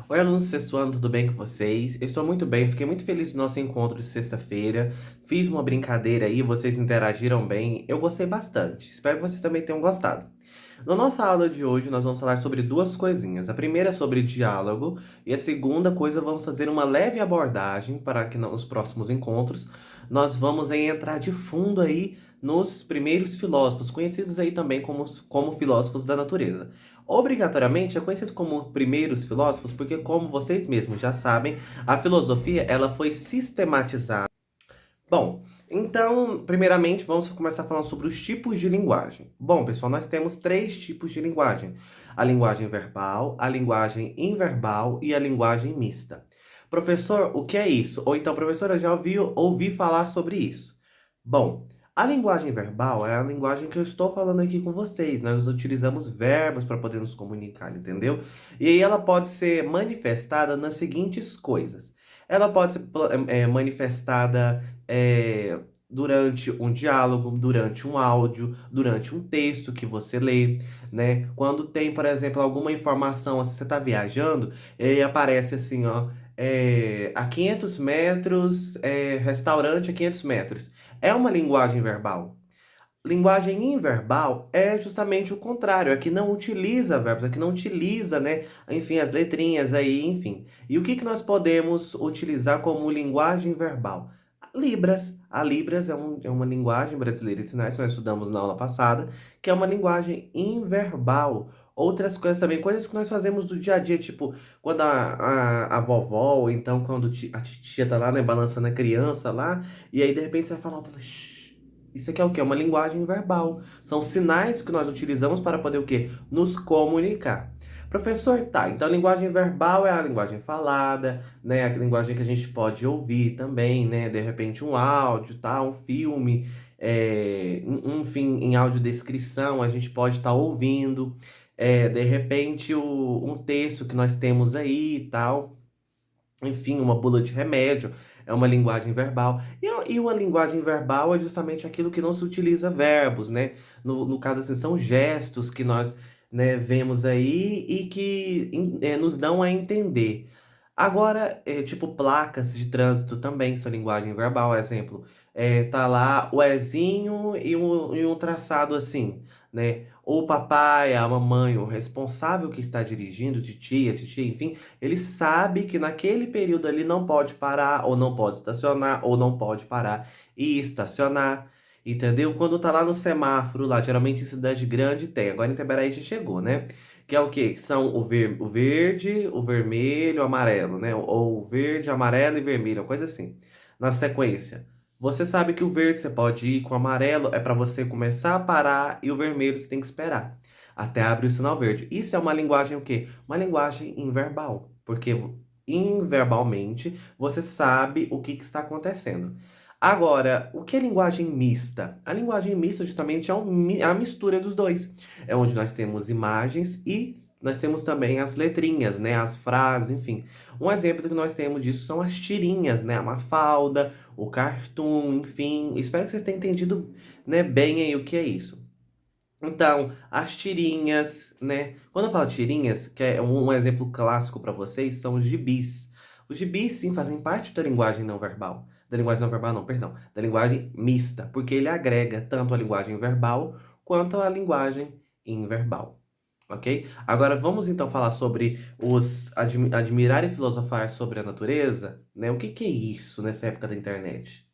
Oi, alunos do sexto ano, tudo bem com vocês? Eu estou muito bem, fiquei muito feliz do nosso encontro de sexta-feira. Fiz uma brincadeira aí, vocês interagiram bem, eu gostei bastante. Espero que vocês também tenham gostado. Na nossa aula de hoje, nós vamos falar sobre duas coisinhas. A primeira é sobre diálogo, e a segunda coisa, vamos fazer uma leve abordagem para que nos próximos encontros nós vamos aí entrar de fundo aí nos primeiros filósofos, conhecidos aí também como filósofos da natureza. Obrigatoriamente é conhecido como primeiros filósofos porque, como vocês mesmos já sabem, a filosofia ela foi sistematizada. Bom, então, primeiramente, vamos começar falando sobre os tipos de linguagem. Bom, pessoal, nós temos três tipos de linguagem: a linguagem verbal, a linguagem inverbal e a linguagem mista. Professor, o que é isso? Ou então, professor, eu já ouvi falar sobre isso. Bom, a linguagem verbal é a linguagem que eu estou falando aqui com vocês. Nós utilizamos verbos para poder nos comunicar, entendeu? E aí ela pode ser manifestada nas seguintes coisas. Ela pode ser manifestada durante um diálogo, durante um áudio, durante um texto que você lê, né? Quando tem, por exemplo, alguma informação, assim, você está viajando, e aparece assim, ó, a 500 metros, restaurante a 500 metros. É uma linguagem verbal. Linguagem inverbal é justamente o contrário, é que não utiliza verbos, é que não utiliza, né, enfim, as letrinhas aí, enfim. E o que que nós podemos utilizar como linguagem verbal? Libras. A Libras é uma linguagem brasileira de sinais que nós estudamos na aula passada, que é uma linguagem inverbal. Outras coisas também, coisas que nós fazemos do dia a dia, tipo, quando a vovó, ou então quando a titia tá lá, né, balançando a criança lá, e aí de repente você vai falar, shh. Isso aqui é o quê? É uma linguagem verbal. São sinais que nós utilizamos para poder o quê? Nos comunicar. Professor, tá. Então a linguagem verbal é a linguagem falada, né? A linguagem que a gente pode ouvir também, né? De repente um áudio, tá? Um filme, enfim, em audiodescrição a gente pode estar ouvindo. De repente um texto que nós temos aí e tal. Enfim, uma bula de remédio é uma linguagem verbal. E uma linguagem verbal é justamente aquilo que não se utiliza verbos, né? No caso, assim, são gestos que nós, né, vemos aí e que nos dão a entender. Agora, tipo, placas de trânsito também são linguagem verbal. Exemplo, tá lá o Ezinho e um traçado assim, né? O papai, a mamãe, o responsável que está dirigindo, titia, enfim, ele sabe que naquele período ali não pode parar, ou não pode estacionar, ou não pode parar e estacionar, entendeu? Quando tá lá no semáforo, lá, geralmente em cidade grande tem, agora em Itaberaí já chegou, né? Que é o quê? Que são o verde, o vermelho, o amarelo, né? Ou o verde, amarelo e vermelho, uma coisa assim. Na sequência. Você sabe que o verde você pode ir, com o amarelo é para você começar a parar e o vermelho você tem que esperar até abrir o sinal verde. Isso é uma linguagem o quê? Uma linguagem inverbal, porque inverbalmente você sabe o que está acontecendo. Agora, o que é linguagem mista? A linguagem mista justamente é a mistura dos dois. É onde nós temos imagens e nós temos também as letrinhas, né? As frases, enfim. Um exemplo que nós temos disso são as tirinhas, né? A Mafalda, o cartoon, enfim. Espero que vocês tenham entendido, né, bem aí o que é isso. Então, as tirinhas, né? Quando eu falo tirinhas, que é um exemplo clássico para vocês, são os gibis. Os gibis, sim, fazem parte da linguagem não verbal. Da linguagem não verbal, não, perdão. Da linguagem mista, porque ele agrega tanto a linguagem verbal quanto a linguagem inverbal. Ok? Agora vamos então falar sobre admirar e filosofar sobre a natureza, né? O que que é isso nessa época da internet?